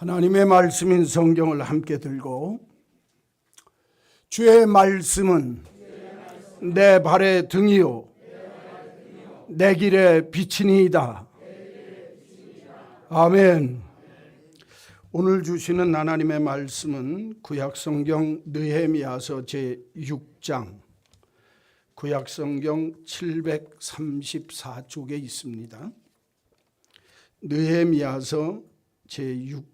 하나님의 말씀인 성경을 함께 들고 주의 말씀은 내 발의 등이요 내 길의 빛이니이다. 아멘. 오늘 주시는 하나님의 말씀은 구약성경 느헤미야서 제6장 구약성경 734쪽에 있습니다. 느헤미야서 제6장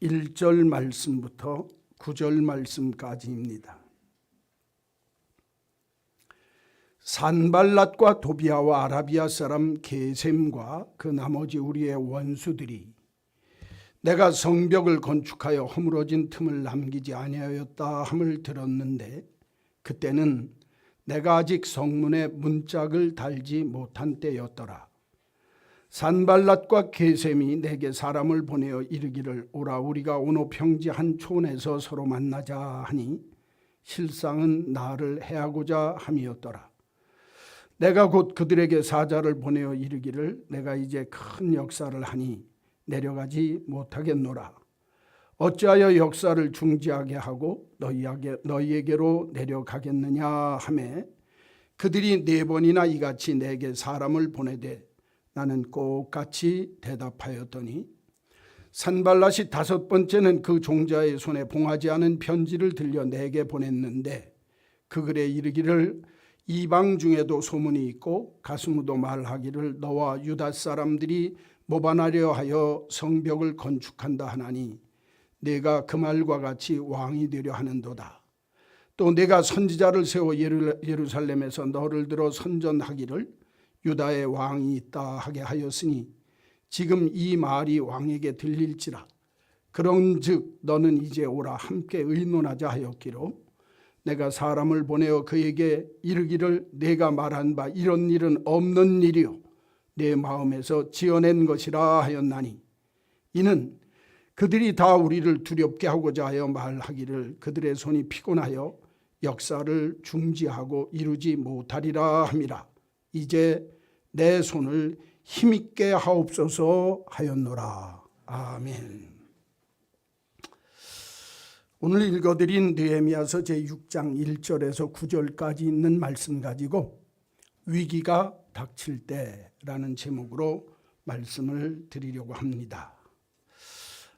1절 말씀부터 9절 말씀까지입니다. 산발랏과 도비아와 아라비아 사람 게셈과 그 나머지 우리의 원수들이 내가 성벽을 건축하여 허물어진 틈을 남기지 아니하였다 함을 들었는데 그때는 내가 아직 성문에 문짝을 달지 못한 때였더라. 산발랏과 게셈이 내게 사람을 보내어 이르기를 오라 우리가 오노 평지 한 촌에서 서로 만나자 하니 실상은 나를 해하고자 함이었더라. 내가 곧 그들에게 사자를 보내어 이르기를 내가 이제 큰 역사를 하니 내려가지 못하겠노라. 어찌하여 역사를 중지하게 하고 너희에게로 내려가겠느냐 하매 그들이 4번이나 이같이 내게 사람을 보내되 나는 똑같이 대답하였더니 산발랏이 5번째는 그 종자의 손에 봉하지 않은 편지를 들려 내게 보냈는데 그 글에 이르기를 이방 중에도 소문이 있고 가스무도 말하기를 너와 유다 사람들이 모반하려 하여 성벽을 건축한다 하나니 내가 그 말과 같이 왕이 되려 하는도다. 또 내가 선지자를 세워 예루살렘에서 너를 들어 선전하기를 유다의 왕이 있다 하게 하였으니 지금 이 말이 왕에게 들릴지라. 그런즉 너는 이제 오라 함께 의논하자 하였기로 내가 사람을 보내어 그에게 이르기를 내가 말한 바 이런 일은 없는 일이요 내 마음에서 지어낸 것이라 하였나니 이는 그들이 다 우리를 두렵게 하고자 하여 말하기를 그들의 손이 피곤하여 역사를 중지하고 이루지 못하리라 함이라. 이제 내 손을 힘있게 하옵소서 하였노라. 아멘. 오늘 읽어드린 느헤미야서 제6장 1절에서 9절까지 있는 말씀 가지고 위기가 닥칠 때라는 제목으로 말씀을 드리려고 합니다.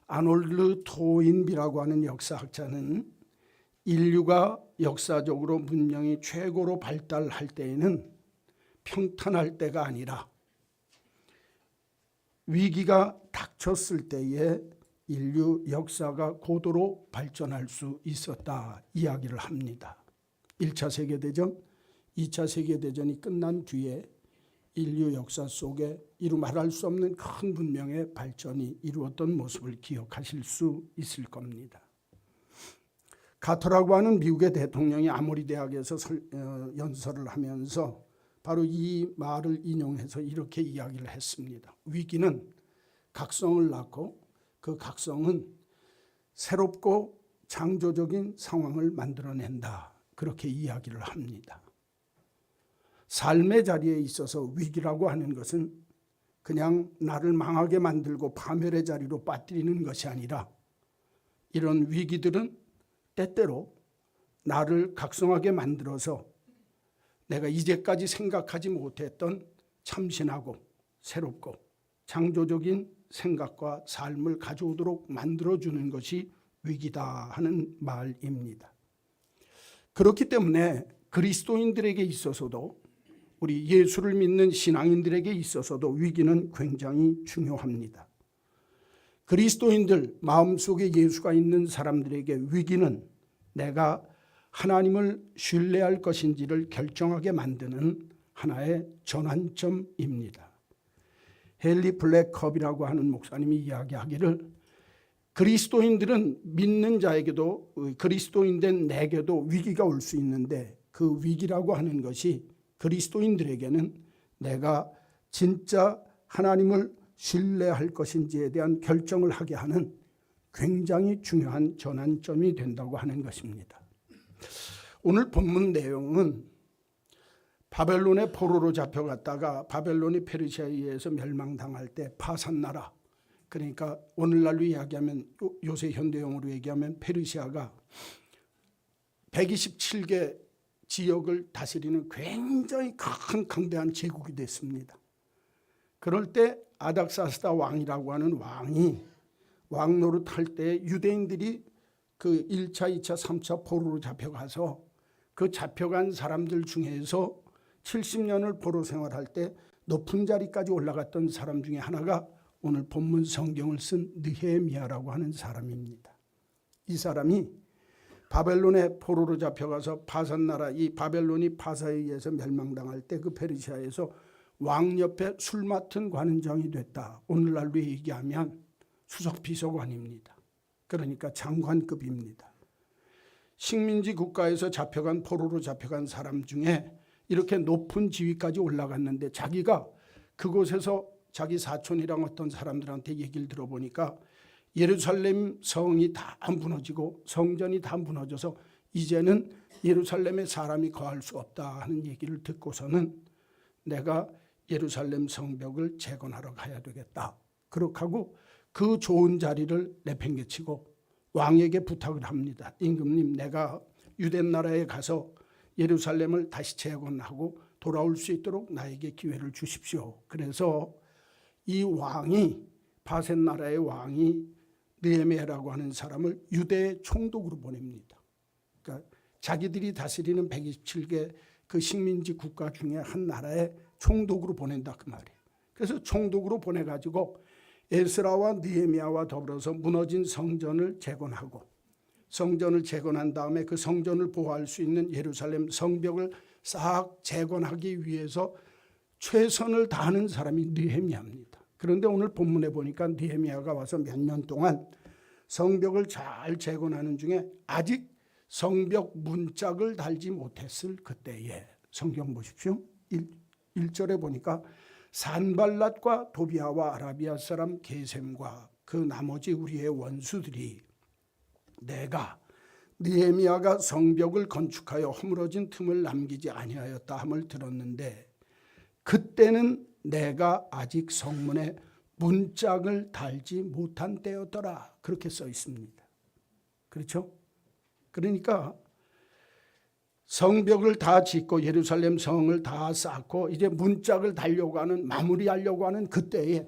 아놀드 토인비라고 하는 역사학자는 인류가 역사적으로 문명이 최고로 발달할 때에는 평탄할 때가 아니라 위기가 닥쳤을 때에 인류 역사가 고도로 발전할 수 있었다 이야기를 합니다. 1차 세계대전, 2차 세계대전이 끝난 뒤에 인류 역사 속에 이루 말할 수 없는 큰 문명의 발전이 이루었던 모습을 기억하실 수 있을 겁니다. 카터라고 하는 미국의 대통령이 아모리 대학에서 연설을 하면서 바로 이 말을 인용해서 이렇게 이야기를 했습니다. 위기는 각성을 낳고 그 각성은 새롭고 창조적인 상황을 만들어낸다. 그렇게 이야기를 합니다. 삶의 자리에 있어서 위기라고 하는 것은 그냥 나를 망하게 만들고 파멸의 자리로 빠뜨리는 것이 아니라 이런 위기들은 때때로 나를 각성하게 만들어서 내가 이제까지 생각하지 못했던 참신하고 새롭고 창조적인 생각과 삶을 가져오도록 만들어주는 것이 위기다 하는 말입니다. 그렇기 때문에 그리스도인들에게 있어서도 우리 예수를 믿는 신앙인들에게 있어서도 위기는 굉장히 중요합니다. 그리스도인들 마음속에 예수가 있는 사람들에게 위기는 내가 하나님을 신뢰할 것인지를 결정하게 만드는 하나의 전환점입니다. 헨리 블랙컵이라고 하는 목사님이 이야기하기를 그리스도인들은 믿는 자에게도 그리스도인된 내게도 위기가 올 수 있는데 그 위기라고 하는 것이 그리스도인들에게는 내가 진짜 하나님을 신뢰할 것인지에 대한 결정을 하게 하는 굉장히 중요한 전환점이 된다고 하는 것입니다. 오늘 본문 내용은 바벨론의 포로로 잡혀갔다가 바벨론이 페르시아에 의해서 멸망당할 때 파산나라 그러니까 오늘날로 이야기하면 요새 현대용어로 얘기하면 페르시아가 127개 지역을 다스리는 굉장히 큰 강대한 제국이 됐습니다. 그럴 때 아닥사스다 왕이라고 하는 왕이 왕 노릇할 때 유대인들이 그 1차, 2차, 3차 포로로 잡혀가서 그 잡혀간 사람들 중에서 70년을 포로 생활할 때 높은 자리까지 올라갔던 사람 중에 하나가 오늘 본문 성경을 쓴 느헤미야라고 하는 사람입니다. 이 사람이 바벨론의 포로로 잡혀가서 바산 나라, 이 바벨론이 바사에 의해서 멸망당할 때 그 페르시아에서 왕 옆에 술 맡은 관원장이 됐다. 오늘날로 얘기하면 수석비서관입니다. 그러니까 장관급입니다. 식민지 국가에서 잡혀간 포로로 잡혀간 사람 중에 이렇게 높은 지위까지 올라갔는데 자기가 그곳에서 자기 사촌이랑 어떤 사람들한테 얘기를 들어보니까 예루살렘 성이 다 무너지고 성전이 다 무너져서 이제는 예루살렘에 사람이 거할 수 없다 하는 얘기를 듣고서는 내가 예루살렘 성벽을 재건하러 가야 되겠다. 그렇게 하고 그 좋은 자리를 내팽개치고 왕에게 부탁을 합니다. 임금님, 내가 유대 나라에 가서 예루살렘을 다시 재건하고 돌아올 수 있도록 나에게 기회를 주십시오. 그래서 이 왕이 바셋 나라의 왕이 느헤미야라고 하는 사람을 유대의 총독으로 보냅니다. 그러니까 자기들이 다스리는 127개 그 식민지 국가 중에 한 나라의 총독으로 보낸다 그 말이에요. 그래서 총독으로 보내가지고 에스라와 느헤미야와 더불어서 무너진 성전을 재건하고 성전을 재건한 다음에 그 성전을 보호할 수 있는 예루살렘 성벽을 싹 재건하기 위해서 최선을 다하는 사람이 느헤미야입니다. 그런데 오늘 본문에 보니까 느헤미야가 와서 몇 년 동안 성벽을 잘 재건하는 중에 아직 성벽 문짝을 달지 못했을 그때에 성경 보십시오. 1절에 보니까 산발랏과 도비아와 아라비아 사람 게셈과 그 나머지 우리의 원수들이 내가 느헤미야가 성벽을 건축하여 허물어진 틈을 남기지 아니하였다 함을 들었는데 그때는 내가 아직 성문에 문짝을 달지 못한 때였더라. 그렇게 써 있습니다. 그렇죠? 그러니까 성벽을 다 짓고 예루살렘 성을 다 쌓고 이제 문짝을 달려고 하는, 마무리하려고 하는 그때에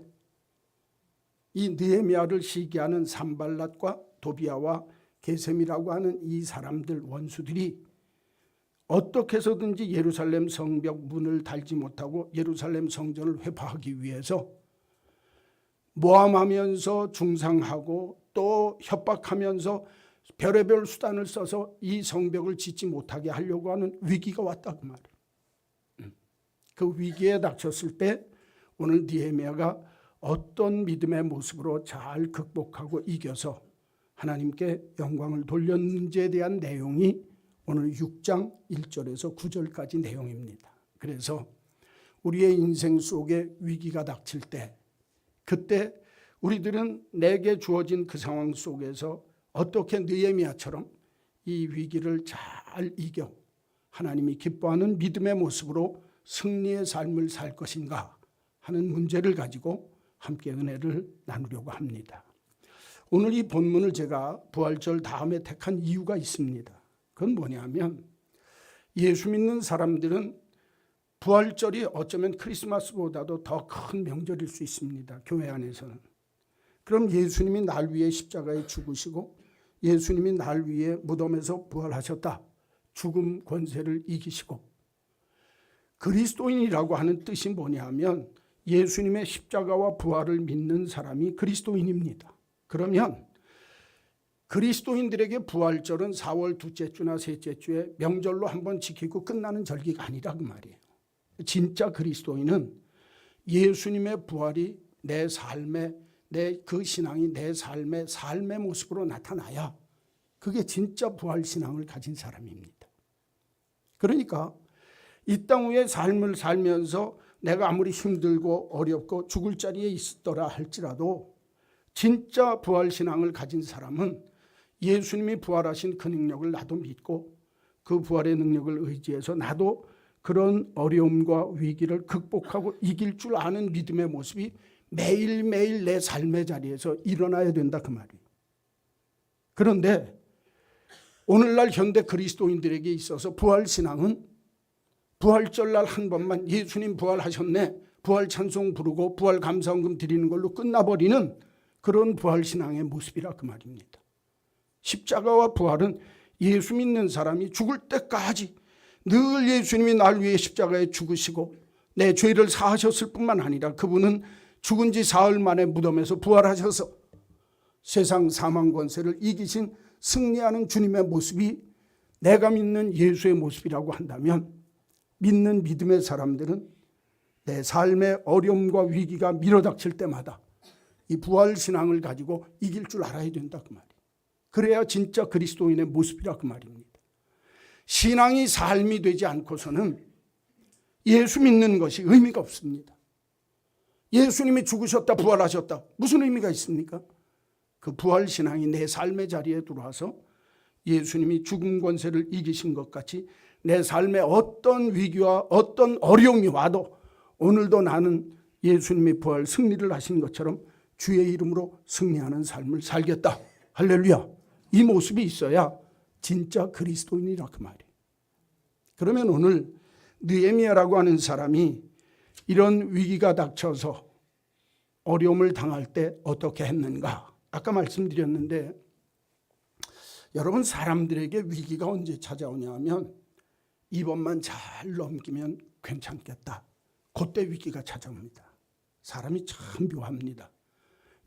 이 느헤미야를 시기하는 산발랏과 도비아와 게셈이라고 하는 이 사람들 원수들이 어떻게 해서든지 예루살렘 성벽 문을 달지 못하고 예루살렘 성전을 회파하기 위해서 모함하면서 중상하고 또 협박하면서 별의별 수단을 써서 이 성벽을 짓지 못하게 하려고 하는 위기가 왔다 그 말이에요. 그 위기에 닥쳤을 때 오늘 느헤미야가 어떤 믿음의 모습으로 잘 극복하고 이겨서 하나님께 영광을 돌렸는지에 대한 내용이 오늘 6장 1절에서 9절까지 내용입니다. 그래서 우리의 인생 속에 위기가 닥칠 때 그때 우리들은 내게 주어진 그 상황 속에서 어떻게 느헤미야처럼 이 위기를 잘 이겨 하나님이 기뻐하는 믿음의 모습으로 승리의 삶을 살 것인가 하는 문제를 가지고 함께 은혜를 나누려고 합니다. 오늘 이 본문을 제가 부활절 다음에 택한 이유가 있습니다. 그건 뭐냐면 예수 믿는 사람들은 부활절이 어쩌면 크리스마스보다도 더 큰 명절일 수 있습니다. 교회 안에서는. 그럼 예수님이 날 위해 십자가에 죽으시고 예수님이 날 위해 무덤에서 부활하셨다. 죽음 권세를 이기시고 그리스도인이라고 하는 뜻이 뭐냐면 예수님의 십자가와 부활을 믿는 사람이 그리스도인입니다. 그러면 그리스도인들에게 부활절은 4월 둘째 주나 셋째 주에 명절로 한번 지키고 끝나는 절기가 아니라 그 말이에요. 진짜 그리스도인은 예수님의 부활이 내 삶에 그 신앙이 내 삶의 모습으로 나타나야 그게 진짜 부활 신앙을 가진 사람입니다. 그러니까 이 땅 위에 삶을 살면서 내가 아무리 힘들고 어렵고 죽을 자리에 있었더라 할지라도 진짜 부활 신앙을 가진 사람은 예수님이 부활하신 그 능력을 나도 믿고 그 부활의 능력을 의지해서 나도 그런 어려움과 위기를 극복하고 이길 줄 아는 믿음의 모습이 매일매일 내 삶의 자리에서 일어나야 된다 그 말이에요. 그런데 오늘날 현대 그리스도인들에게 있어서 부활신앙은 부활절날 한 번만 예수님 부활하셨네, 부활 찬송 부르고 부활 감사헌금 드리는 걸로 끝나버리는 그런 부활신앙의 모습이라 그 말입니다. 십자가와 부활은 예수 믿는 사람이 죽을 때까지 늘 예수님이 날 위해 십자가에 죽으시고 내 죄를 사하셨을 뿐만 아니라 그분은 죽은 지 사흘 만에 무덤에서 부활하셔서 세상 사망 권세를 이기신 승리하는 주님의 모습이 내가 믿는 예수의 모습이라고 한다면 믿는 믿음의 사람들은 내 삶의 어려움과 위기가 밀어닥칠 때마다 이 부활신앙을 가지고 이길 줄 알아야 된다 그 말이에요. 그래야 진짜 그리스도인의 모습이라 그 말입니다. 신앙이 삶이 되지 않고서는 예수 믿는 것이 의미가 없습니다. 예수님이 죽으셨다 부활하셨다 무슨 의미가 있습니까? 그 부활신앙이 내 삶의 자리에 들어와서 예수님이 죽음 권세를 이기신 것 같이 내 삶에 어떤 위기와 어떤 어려움이 와도 오늘도 나는 예수님이 부활 승리를 하신 것처럼 주의 이름으로 승리하는 삶을 살겠다. 할렐루야. 이 모습이 있어야 진짜 그리스도인이라 그 말이에요. 그러면 오늘 느헤미야라고 하는 사람이 이런 위기가 닥쳐서 어려움을 당할 때 어떻게 했는가? 아까 말씀드렸는데 여러분 사람들에게 위기가 언제 찾아오냐 하면 이번만 잘 넘기면 괜찮겠다. 그때 위기가 찾아옵니다. 사람이 참 묘합니다.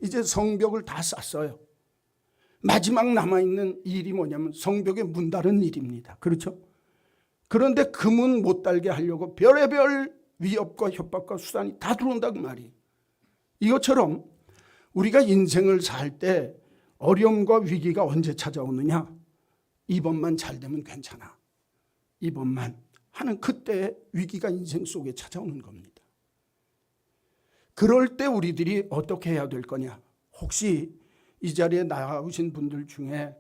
이제 성벽을 다 쌌어요. 마지막 남아있는 일이 뭐냐면 성벽에 문 다는 일입니다. 그렇죠? 그런데 그 문 못 달게 하려고 별의별 위협과 협박과 수단이 다 들어온다 그 말이에요. 이것처럼 우리가 인생을 살 때 어려움과 위기가 언제 찾아오느냐? 이번만 잘 되면 괜찮아. 이번만 하는 그때 위기가 인생 속에 찾아오는 겁니다. 그럴 때 우리들이 어떻게 해야 될 거냐? 혹시 이 자리에 나오신 분들 중에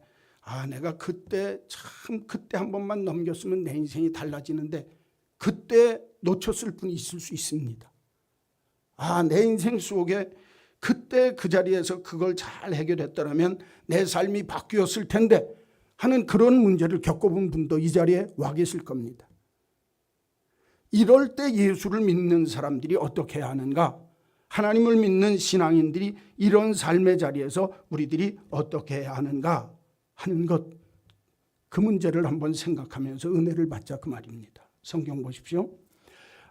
내가 그때 한 번만 넘겼으면 내 인생이 달라지는데 그때 놓쳤을 분이 있을 수 있습니다. 내 인생 속에 그때 그 자리에서 그걸 잘 해결했더라면 내 삶이 바뀌었을 텐데 하는 그런 문제를 겪어본 분도 이 자리에 와 계실 겁니다. 이럴 때 예수를 믿는 사람들이 어떻게 해야 하는가? 하나님을 믿는 신앙인들이 이런 삶의 자리에서 우리들이 어떻게 해야 하는가 하는 것, 그 문제를 한번 생각하면서 은혜를 받자 그 말입니다. 성경 보십시오.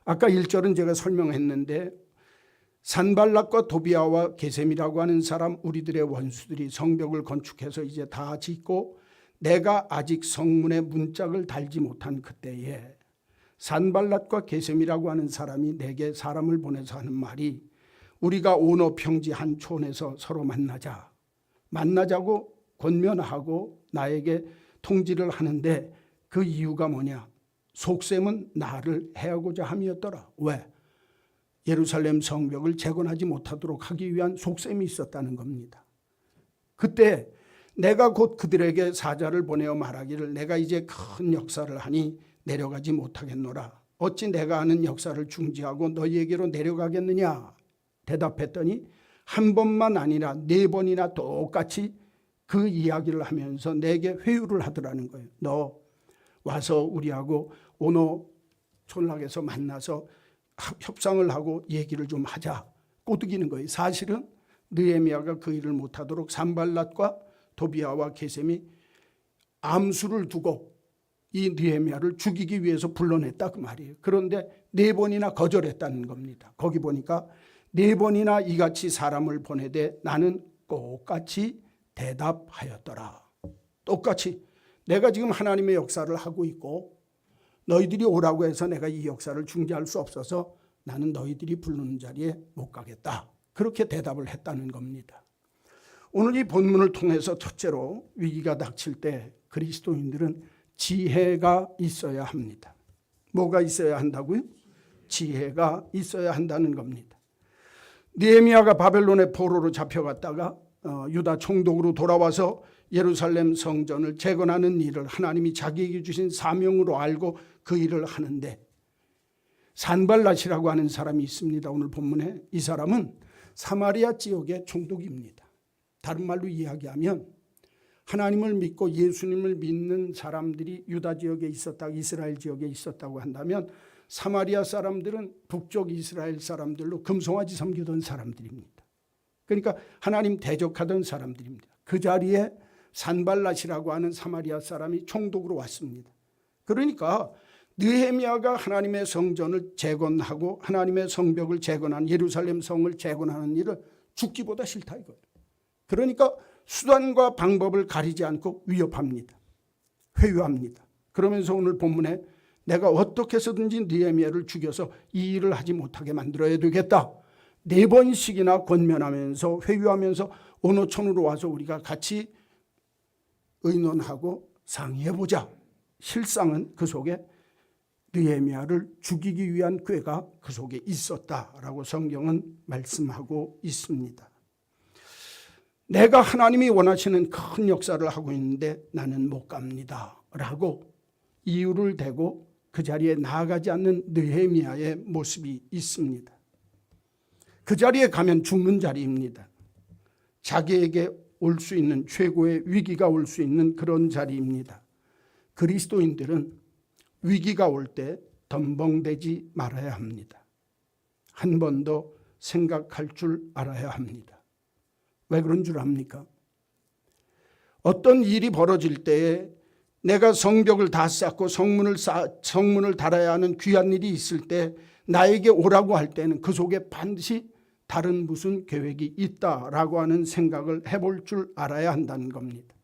아까 1절은 제가 설명했는데 산발락과 도비아와 게셈이라고 하는 사람, 우리들의 원수들이 성벽을 건축해서 이제 다 짓고 내가 아직 성문에 문짝을 달지 못한 그때에 산발락과 게셈이라고 하는 사람이 내게 사람을 보내서 하는 말이 우리가 오너 평지 한 촌에서 서로 만나자고 권면하고 나에게 통지를 하는데 그 이유가 뭐냐? 속셈은 나를 해하고자 함이었더라. 왜? 예루살렘 성벽을 재건하지 못하도록 하기 위한 속셈이 있었다는 겁니다. 그때 내가 곧 그들에게 사자를 보내어 말하기를 내가 이제 큰 역사를 하니 내려가지 못하겠노라. 어찌 내가 하는 역사를 중지하고 너희에게로 내려가겠느냐? 대답했더니 한 번만 아니라 4번이나 똑같이 그 이야기를 하면서 내게 회유를 하더라는 거예요. 너 와서 우리하고 오노 촌락에서 만나서 협상을 하고 얘기를 좀 하자. 꼬드기는 거예요. 사실은 느헤미야가 그 일을 못하도록 산발랏과 도비아와 게셈이 암수를 두고 이 느헤미야를 죽이기 위해서 불러냈다 그 말이에요. 그런데 4번이나 거절했다는 겁니다. 거기 보니까 4번이나 이같이 사람을 보내되 나는 똑같이 대답하였더라. 똑같이 내가 지금 하나님의 역사를 하고 있고 너희들이 오라고 해서 내가 이 역사를 중지할 수 없어서 나는 너희들이 부르는 자리에 못 가겠다. 그렇게 대답을 했다는 겁니다. 오늘 이 본문을 통해서 첫째로 위기가 닥칠 때 그리스도인들은 지혜가 있어야 합니다. 뭐가 있어야 한다고요? 지혜가 있어야 한다는 겁니다. 느헤미야가 바벨론의 포로로 잡혀갔다가 유다 총독으로 돌아와서 예루살렘 성전을 재건하는 일을 하나님이 자기에게 주신 사명으로 알고 그 일을 하는데 산발랏이라고 하는 사람이 있습니다. 오늘 본문에 이 사람은 사마리아 지역의 총독입니다. 다른 말로 이야기하면 하나님을 믿고 예수님을 믿는 사람들이 유다 지역에 있었다, 이스라엘 지역에 있었다고 한다면 사마리아 사람들은 북쪽 이스라엘 사람들로 금송아지 섬기던 사람들입니다. 그러니까 하나님 대적하던 사람들입니다. 그 자리에 산발랏이라고 하는 사마리아 사람이 총독으로 왔습니다. 그러니까 느헤미야가 하나님의 성전을 재건하고 하나님의 성벽을 재건한, 예루살렘 성을 재건하는 일을 죽기보다 싫다 이거예요. 그러니까 수단과 방법을 가리지 않고 위협합니다. 회유합니다. 그러면서 오늘 본문에 내가 어떻게 해서든지 느헤미야를 죽여서 이 일을 하지 못하게 만들어야 되겠다. 4번씩이나 권면하면서 회유하면서 온오촌으로 와서 우리가 같이 의논하고 상의해보자. 실상은 그 속에 느헤미야를 죽이기 위한 꾀가 그 속에 있었다라고 성경은 말씀하고 있습니다. 내가 하나님이 원하시는 큰 역사를 하고 있는데 나는 못 갑니다 라고 이유를 대고 그 자리에 나아가지 않는 느헤미야의 모습이 있습니다. 그 자리에 가면 죽는 자리입니다. 자기에게 올 수 있는 최고의 위기가 올 수 있는 그런 자리입니다. 그리스도인들은 위기가 올 때 덤벙대지 말아야 합니다. 한 번 더 생각할 줄 알아야 합니다. 왜 그런 줄 압니까? 어떤 일이 벌어질 때에 내가 성벽을 다 쌓고 성문을 달아야 하는 귀한 일이 있을 때 나에게 오라고 할 때는 그 속에 반드시 다른 무슨 계획이 있다라고 하는 생각을 해볼 줄 알아야 한다는 겁니다.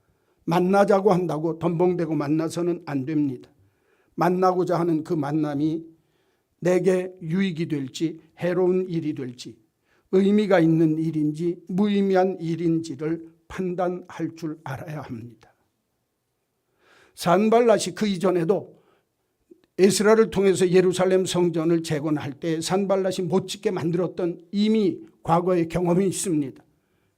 만나자고 한다고 덤벙대고 만나서는 안 됩니다. 만나고자 하는 그 만남이 내게 유익이 될지 해로운 일이 될지 의미가 있는 일인지 무의미한 일인지를 판단할 줄 알아야 합니다. 산발랏이 그 이전에도 에스라를 통해서 예루살렘 성전을 재건할 때 산발랏이 못 짓게 만들었던 이미 과거의 경험이 있습니다.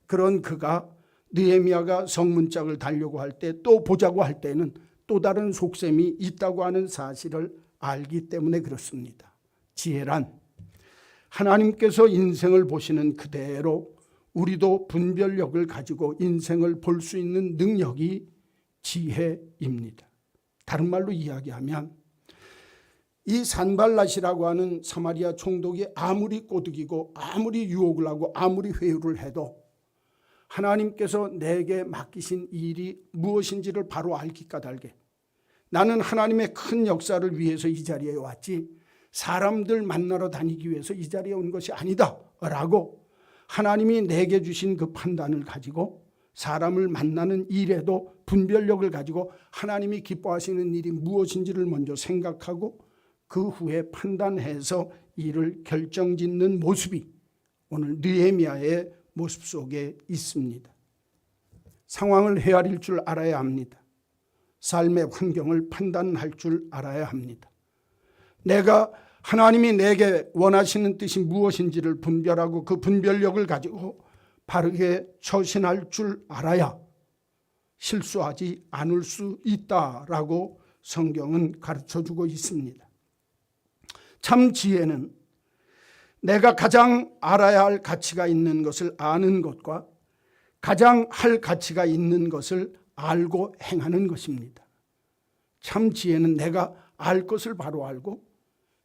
그런 그가 느헤미야가 성문짝을 달려고 할 때 또 보자고 할 때는 또 다른 속셈이 있다고 하는 사실을 알기 때문에 그렇습니다. 지혜란 하나님께서 인생을 보시는 그대로 우리도 분별력을 가지고 인생을 볼 수 있는 능력이 지혜입니다. 다른 말로 이야기하면 이 산발랏이라고 하는 사마리아 총독이 아무리 꼬드기고 아무리 유혹을 하고 아무리 회유를 해도 하나님께서 내게 맡기신 일이 무엇인지를 바로 알기 까닭에 나는 하나님의 큰 역사를 위해서 이 자리에 왔지 사람들 만나러 다니기 위해서 이 자리에 온 것이 아니다 라고 하나님이 내게 주신 그 판단을 가지고 사람을 만나는 일에도 분별력을 가지고 하나님이 기뻐하시는 일이 무엇인지를 먼저 생각하고 그 후에 판단해서 일을 결정짓는 모습이 오늘 느헤미야의 모습 속에 있습니다. 상황을 헤아릴 줄 알아야 합니다. 삶의 환경을 판단할 줄 알아야 합니다. 내가 하나님이 내게 원하시는 뜻이 무엇인지를 분별하고 그 분별력을 가지고 바르게 처신할 줄 알아야 실수하지 않을 수 있다라고 성경은 가르쳐주고 있습니다. 참 지혜는 내가 가장 알아야 할 가치가 있는 것을 아는 것과 가장 할 가치가 있는 것을 알고 행하는 것입니다. 참 지혜는 내가 알 것을 바로 알고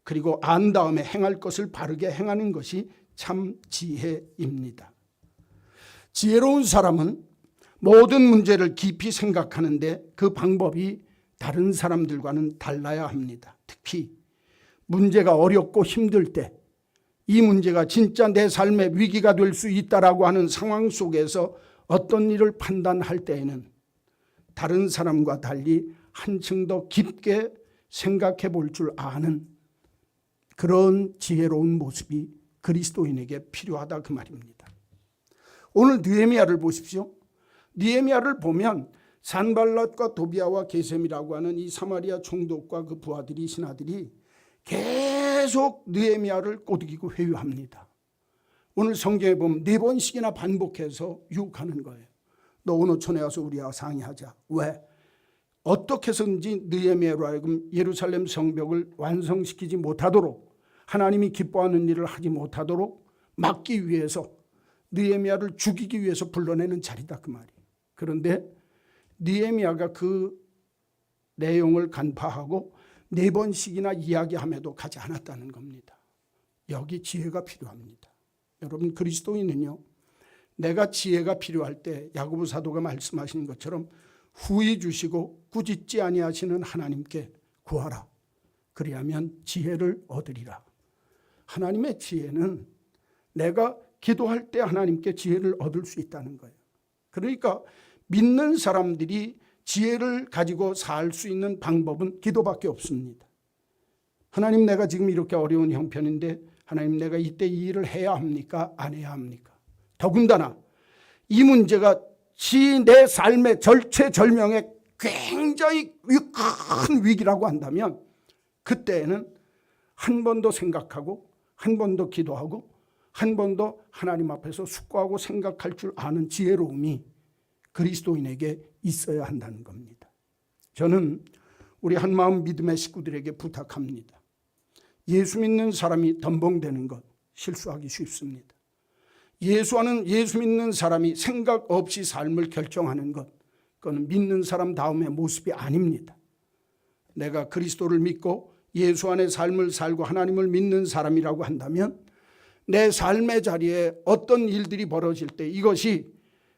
그리고 안 다음에 행할 것을 바르게 행하는 것이 참 지혜입니다. 지혜로운 사람은 모든 문제를 깊이 생각하는데 그 방법이 다른 사람들과는 달라야 합니다. 특히 문제가 어렵고 힘들 때 이 문제가 진짜 내 삶의 위기가 될 수 있다라고 하는 상황 속에서 어떤 일을 판단할 때에는 다른 사람과 달리 한층 더 깊게 생각해 볼 줄 아는 그런 지혜로운 모습이 그리스도인에게 필요하다 그 말입니다. 오늘 느헤미야를 보십시오. 느헤미야를 보면 산발랏과 도비아와 게셈이라고 하는 이 사마리아 총독과 그 부하들이 신하들이 계속 느헤미야를 꼬드기고 회유합니다. 오늘 성경에 보면 4번씩이나 반복해서 유혹하는 거예요. 너 온오촌에 와서 우리와 상의하자. 왜? 어떻게 해서든지 느헤미야로 하여금 예루살렘 성벽을 완성시키지 못하도록 하나님이 기뻐하는 일을 하지 못하도록 막기 위해서 느헤미야를 죽이기 위해서 불러내는 자리다 그 말이에요. 그런데 느헤미야가 그 내용을 간파하고 4번씩이나 이야기함에도 가지 않았다는 겁니다. 여기 지혜가 필요합니다. 여러분, 그리스도인은요, 내가 지혜가 필요할 때 야고보 사도가 말씀하신 것처럼 후히 주시고 꾸짖지 아니하시는 하나님께 구하라. 그리하면 지혜를 얻으리라. 하나님의 지혜는 내가 기도할 때 하나님께 지혜를 얻을 수 있다는 거예요. 그러니까 믿는 사람들이 지혜를 가지고 살 수 있는 방법은 기도밖에 없습니다. 하나님, 내가 지금 이렇게 어려운 형편인데 하나님, 내가 이때 이 일을 해야 합니까? 안 해야 합니까? 더군다나 이 문제가 내 삶의 절체절명의 굉장히 큰 위기라고 한다면 그때에는 한 번 더 생각하고 한 번 더 기도하고 한 번 더 하나님 앞에서 숙고하고 생각할 줄 아는 지혜로움이 그리스도인에게 있어야 한다는 겁니다. 저는 우리 한마음 믿음의 식구들에게 부탁합니다. 예수 믿는 사람이 덤벙대는 것 실수하기 쉽습니다. 예수 믿는 사람이 생각 없이 삶을 결정하는 것, 그건 믿는 사람 다음의 모습이 아닙니다. 내가 그리스도를 믿고 예수 안의 삶을 살고 하나님을 믿는 사람이라고 한다면 내 삶의 자리에 어떤 일들이 벌어질 때 이것이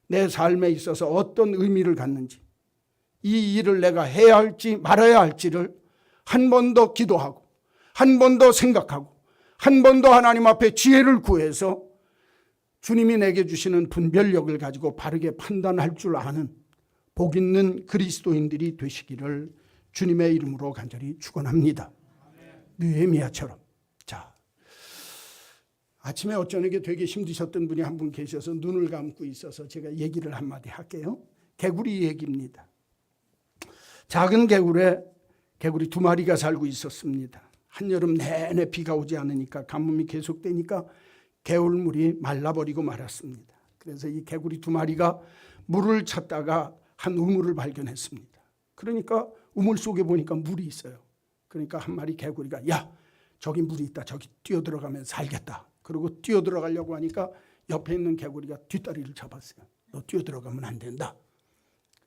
내 삶에 있어서 어떤 의미를 갖는지, 이 일을 내가 해야 할지 말아야 할지를 한 번 더 기도하고 한 번 더 생각하고 한 번 더 하나님 앞에 지혜를 구해서 주님이 내게 주시는 분별력을 가지고 바르게 판단할 줄 아는 복 있는 그리스도인들이 되시기를 주님의 이름으로 간절히 축원합니다. 느헤미야처럼. 자, 아침에 어쩌게 되게 힘드셨던 분이 한 분 계셔서 눈을 감고 있어서 제가 얘기를 한마디 할게요. 개구리 얘기입니다. 작은 개구리 2마리가 살고 있었습니다. 한여름 내내 비가 오지 않으니까 가뭄이 계속되니까 개울물이 말라버리고 말았습니다. 그래서 이 개구리 2마리가 물을 찾다가 한 우물을 발견했습니다. 그러니까 우물 속에 보니까 물이 있어요. 그러니까 한 마리 개구리가 야, 저기 물이 있다. 저기 뛰어들어가면 살겠다. 그리고 뛰어들어가려고 하니까 옆에 있는 개구리가 뒷다리를 잡았어요. 너 뛰어들어가면 안 된다.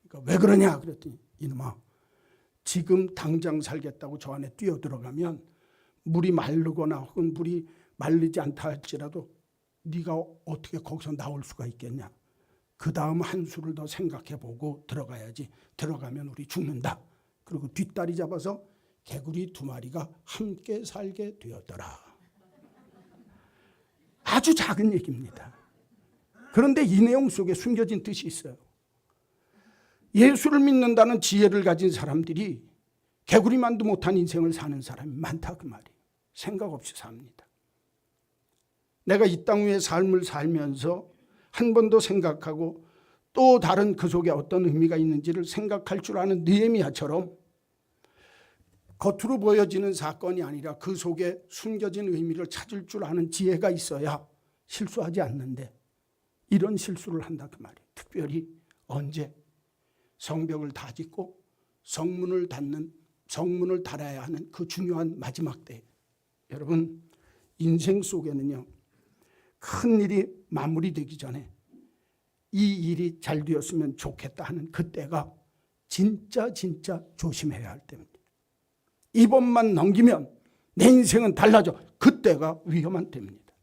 그러니까 왜 그러냐 그랬더니 이놈아, 지금 당장 살겠다고 저 안에 뛰어들어가면 물이 마르거나 혹은 물이 마르지 않다 할지라도 네가 어떻게 거기서 나올 수가 있겠냐. 그 다음 한 수를 더 생각해보고 들어가야지. 들어가면 우리 죽는다. 그리고 뒷다리 잡아서 개구리 2마리가 함께 살게 되었더라. 아주 작은 얘기입니다. 그런데 이 내용 속에 숨겨진 뜻이 있어요. 예수를 믿는다는 지혜를 가진 사람들이 개구리만도 못한 인생을 사는 사람이 많다 그 말이에요. 생각 없이 삽니다. 내가 이 땅 위에 삶을 살면서 한 번 더 생각하고 또 다른 그 속에 어떤 의미가 있는지를 생각할 줄 아는 느헤미야처럼 겉으로 보여지는 사건이 아니라 그 속에 숨겨진 의미를 찾을 줄 아는 지혜가 있어야 실수하지 않는데 이런 실수를 한다 그 말이에요. 특별히 언제? 성벽을 다 짓고 성문을 달아야 하는 그 중요한 마지막 때. 여러분, 인생 속에는요, 큰 일이 마무리되기 전에 이 일이 잘 되었으면 좋겠다 하는 그때가 진짜 조심해야 할 때입니다. 이번만 넘기면 내 인생은 달라져. 그때가 위험한 때입니다.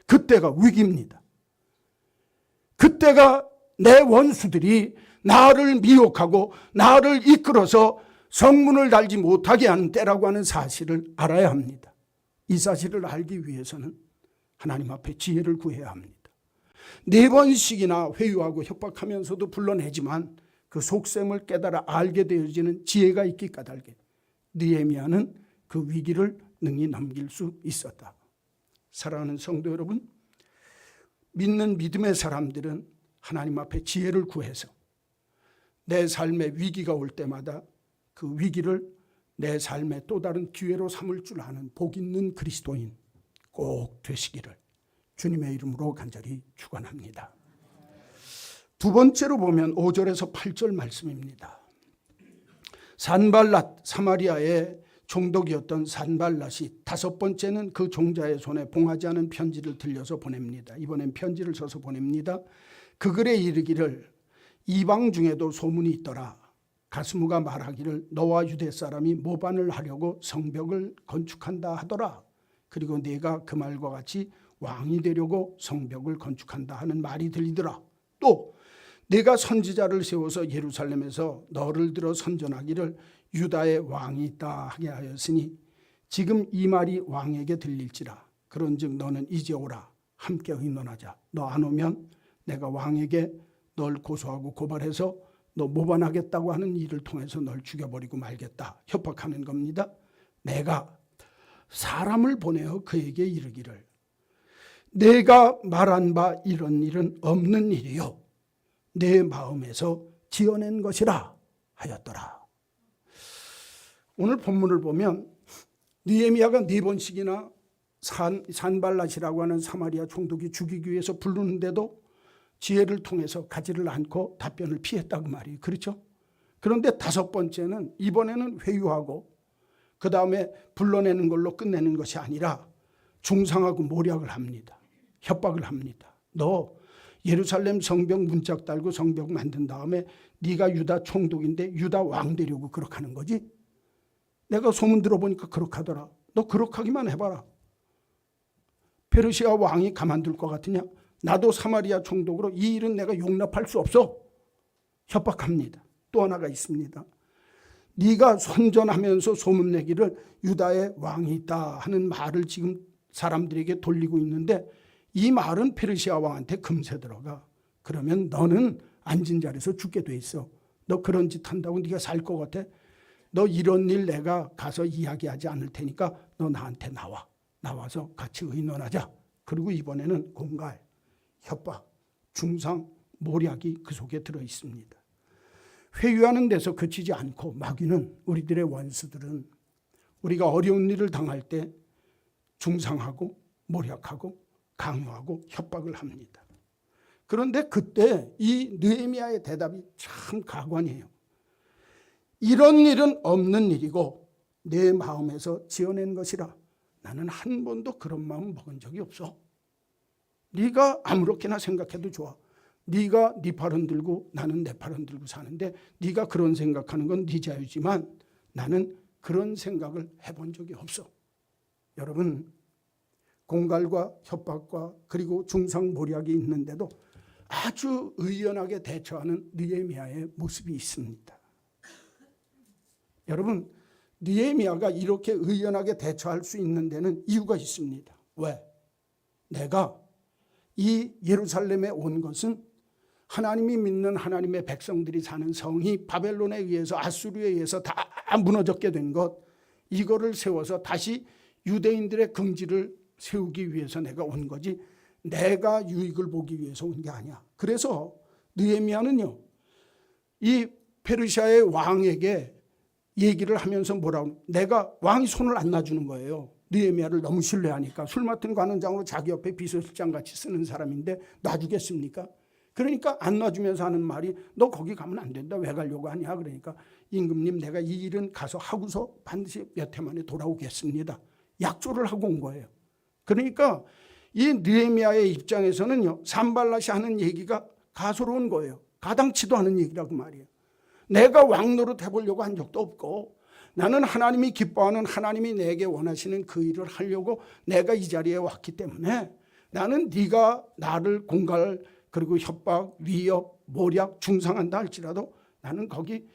그때가 위기입니다. 그때가 내 원수들이 나를 미혹하고 나를 이끌어서 성문을 달지 못하게 하는 때라고 하는 사실을 알아야 합니다. 이 사실을 알기 위해서는 하나님 앞에 지혜를 구해야 합니다. 4번씩이나 회유하고 협박하면서도 불러내지만 그 속셈을 깨달아 알게 되어지는 지혜가 있기 까닭에 느헤미야는 그 위기를 능히 넘길 수 있었다. 사랑하는 성도 여러분, 믿는 믿음의 사람들은 하나님 앞에 지혜를 구해서 내 삶에 위기가 올 때마다 그 위기를 내 삶의 또 다른 기회로 삼을 줄 아는 복 있는 그리스도인 꼭 되시기를 주님의 이름으로 간절히 축원합니다. 두 번째로 보면 5절에서 8절 말씀입니다. 산발랏 사마리아의 총독이었던 산발랏이 다섯 번째는 그 종자의 손에 봉하지 않은 편지를 들려서 보냅니다. 이번엔 편지를 써서 보냅니다. 그 글에 이르기를 이방 중에도 소문이 있더라. 가스무가 말하기를 너와 유대 사람이 모반을 하려고 성벽을 건축한다 하더라. 그리고 네가 그 말과 같이 왕이 되려고 성벽을 건축한다 하는 말이 들리더라. 또 네가 선지자를 세워서 예루살렘에서 너를 들어 선전하기를 유다의 왕이 있다 하게 하였으니 지금 이 말이 왕에게 들릴지라. 그런즉 너는 이제 오라. 함께 의논하자. 너 안 오면 내가 왕에게 널 고소하고 고발해서 너 모반하겠다고 하는 일을 통해서 널 죽여버리고 말겠다. 협박하는 겁니다. 내가 사람을 보내어 그에게 이르기를 내가 말한 바 이런 일은 없는 일이요 내 마음에서 지어낸 것이라 하였더라. 오늘 본문을 보면 느헤미야가 4번씩이나 산발랏이라고 하는 사마리아 총독이 죽이기 위해서 부르는데도 지혜를 통해서 가지를 않고 답변을 피했다고 말이에요. 그렇죠? 그런데 5번째는 이번에는 회유하고 그 다음에 불러내는 걸로 끝내는 것이 아니라 중상하고 모략을 합니다. 협박을 합니다. 너 예루살렘 성벽 문짝 달고 성벽 만든 다음에 네가 유다 총독인데 유다 왕 되려고 그렇게 하는 거지? 내가 소문 들어보니까 그렇게 하더라. 너 그렇게 하기만 해봐라. 페르시아 왕이 가만둘 것 같으냐? 나도 사마리아 총독으로 이 일은 내가 용납할 수 없어. 협박합니다. 또 하나가 있습니다. 네가 선전하면서 소문내기를 유다의 왕이 있다 하는 말을 지금 사람들에게 돌리고 있는데 이 말은 페르시아 왕한테 금세 들어가. 그러면 너는 앉은 자리에서 죽게 돼 있어. 너 그런 짓 한다고 네가 살 것 같아? 너 이런 일 내가 가서 이야기하지 않을 테니까 너 나한테 나와. 나와서 같이 의논하자. 그리고 이번에는 공갈, 협박, 중상, 모략이 그 속에 들어 있습니다. 회유하는 데서 그치지 않고 마귀는 우리들의 원수들은 우리가 어려운 일을 당할 때 중상하고 모략하고 강요하고 협박을 합니다. 그런데 그때 이 느헤미야의 대답이 참 가관이에요. 이런 일은 없는 일이고 내 마음에서 지어낸 것이라. 나는 한 번도 그런 마음 먹은 적이 없어. 네가 아무렇게나 생각해도 좋아. 네가 네 팔은 들고 나는 내 팔은 들고 사는데 네가 그런 생각하는 건 네 자유지만 나는 그런 생각을 해본 적이 없어. 여러분, 공갈과 협박과 그리고 중상모략이 있는데도 아주 의연하게 대처하는 느헤미야의 모습이 있습니다. 여러분, 느헤미야가 이렇게 의연하게 대처할 수 있는 데는 이유가 있습니다. 왜? 내가 이 예루살렘에 온 것은 하나님이 믿는 하나님의 백성들이 사는 성이 바벨론에 의해서 아수르에 의해서 다 무너졌게 된 것, 이거를 세워서 다시 유대인들의 긍지를 세우기 위해서 내가 온 거지 내가 유익을 보기 위해서 온 게 아니야. 그래서 느헤미야는요, 이 페르시아의 왕에게 얘기를 하면서 뭐라고, 내가 왕이 손을 안 놔주는 거예요. 느헤미야를 너무 신뢰하니까. 술 맡은 관원장으로 자기 옆에 비서실장 같이 쓰는 사람인데 놔주겠습니까? 그러니까 안 놔주면서 하는 말이 너 거기 가면 안 된다. 왜 가려고 하냐? 그러니까 임금님 내가 이 일은 가서 하고서 반드시 몇 해 만에 돌아오겠습니다. 약조를 하고 온 거예요. 그러니까 이 느헤미야의 입장에서는요, 산발랏이 하는 얘기가 가소로운 거예요. 가당치도 않은 얘기라고 말이에요. 내가 왕 노릇 해보려고 한 적도 없고 나는 하나님이 기뻐하는 하나님이 내게 원하시는 그 일을 하려고 내가 이 자리에 왔기 때문에 나는 네가 나를 공갈 그리고 협박, 위협, 모략, 중상한다 할지라도 나는 거기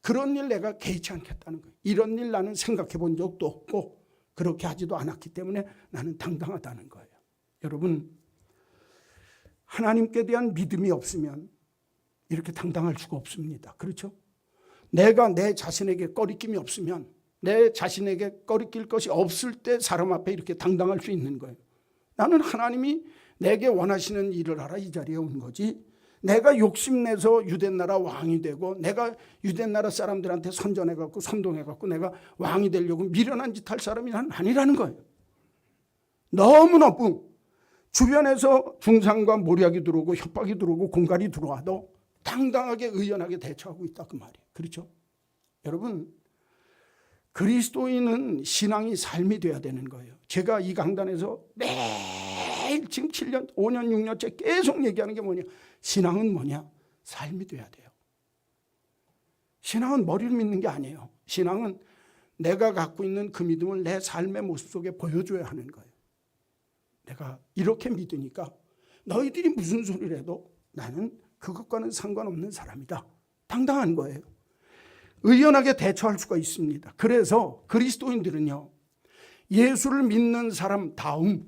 그런 일 내가 개의치 않겠다는 거예요. 이런 일 나는 생각해 본 적도 없고 그렇게 하지도 않았기 때문에 나는 당당하다는 거예요. 여러분, 하나님께 대한 믿음이 없으면 이렇게 당당할 수가 없습니다. 그렇죠? 내가 내 자신에게 꺼리낌이 없으면, 내 자신에게 꺼리낄 것이 없을 때 사람 앞에 이렇게 당당할 수 있는 거예요. 나는 하나님이 내게 원하시는 일을 하라 이 자리에 온 거지, 내가 욕심내서 유대나라 왕이 되고 내가 유대나라 사람들한테 선전해갖고 선동해갖고 내가 왕이 되려고 미련한 짓 할 사람이 난 아니라는 거예요. 너무너무 주변에서 중상과 모략이 들어오고 협박이 들어오고 공갈이 들어와도 당당하게 의연하게 대처하고 있다 그 말이에요. 그렇죠? 여러분, 그리스도인은 신앙이 삶이 돼야 되는 거예요. 제가 이 강단에서 매일 지금 7년, 5년, 6년째 계속 얘기하는 게 뭐냐? 신앙은 뭐냐? 삶이 돼야 돼요. 신앙은 머리를 믿는 게 아니에요. 신앙은 내가 갖고 있는 그 믿음을 내 삶의 모습 속에 보여줘야 하는 거예요. 내가 이렇게 믿으니까 너희들이 무슨 소리를 해도 나는 그것과는 상관없는 사람이다. 당당한 거예요. 의연하게 대처할 수가 있습니다. 그래서 그리스도인들은요, 예수를 믿는 사람 다움,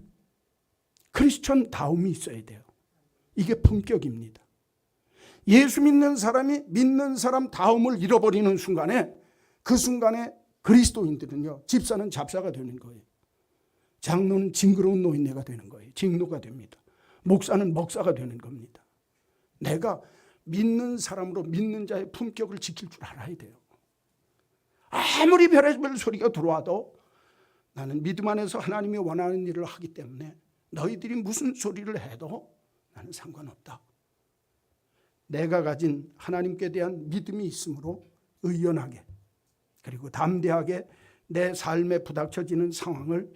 크리스천 다움이 있어야 돼요. 이게 품격입니다. 예수 믿는 사람이 믿는 사람 다움을 잃어버리는 순간에, 그 순간에 그리스도인들은요, 집사는 잡사가 되는 거예요. 장로는 징그러운 노인네가 되는 거예요. 징노가 됩니다. 목사는 먹사가 되는 겁니다. 내가 믿는 사람으로 믿는 자의 품격을 지킬 줄 알아야 돼요. 아무리 별의별 소리가 들어와도 나는 믿음 안에서 하나님이 원하는 일을 하기 때문에 너희들이 무슨 소리를 해도 나는 상관없다. 내가 가진 하나님께 대한 믿음이 있으므로 의연하게 그리고 담대하게 내 삶에 부닥쳐지는 상황을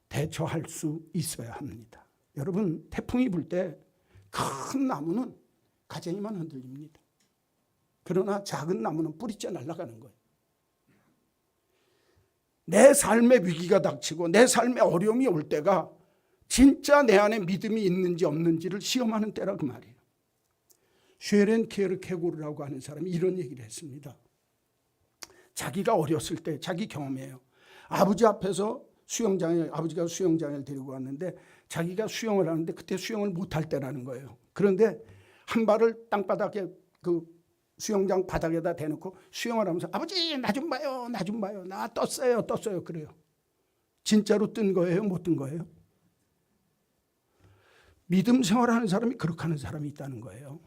대처할 수 있어야 합니다. 여러분, 태풍이 불 때 큰 나무는 가재니만 흔들립니다. 그러나 작은 나무는 뿌리째 날아가는 거예요. 내 삶의 위기가 닥치고 내 삶의 어려움이 올 때가 진짜 내 안에 믿음이 있는지 없는지를 시험하는 때라 그 말이에요. 쉐렌 키에르케고르라고 하는 사람이 이런 얘기를 했습니다. 자기가 어렸을 때 자기 경험이에요. 아버지 앞에서 아버지가 수영장에 데리고 왔는데 자기가 수영을 하는데 그때 수영을 못할 때라는 거예요. 그런데 한 발을 땅바닥에 그 수영장 바닥에다 대놓고 수영을 하면서 아버지 나 좀 봐요, 나 좀 봐요, 나 떴어요 그래요. 진짜로 뜬 거예요, 못 뜬 거예요? 믿음 생활하는 사람이 그렇게 하는 사람이 있다는 거예요.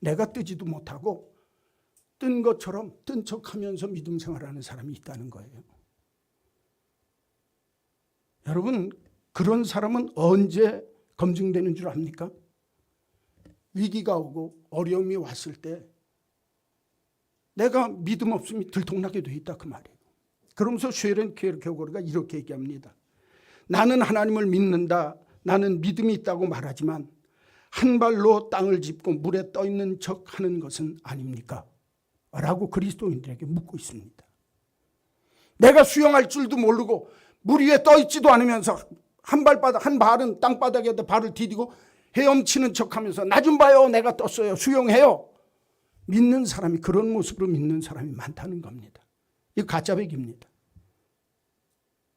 내가 뜨지도 못하고 뜬 것처럼 뜬 척하면서 믿음 생활하는 사람이 있다는 거예요. 여러분, 그런 사람은 언제 검증되는 줄 압니까? 위기가 오고 어려움이 왔을 때 내가 믿음 없으면 들통나게 돼 있다 그 말이에요. 그러면서 쉐렌 키에르케고르가 이렇게 얘기합니다. 나는 하나님을 믿는다, 나는 믿음이 있다고 말하지만 한 발로 땅을 짚고 물에 떠 있는 척 하는 것은 아닙니까? 라고 그리스도인들에게 묻고 있습니다. 내가 수영할 줄도 모르고 물 위에 떠 있지도 않으면서 한 발은 땅바닥에다 발을 디디고 헤엄치는 척하면서 나 좀 봐요, 내가 떴어요, 수영해요. 믿는 사람이 그런 모습으로 믿는 사람이 많다는 겁니다. 이거 가짜백입니다.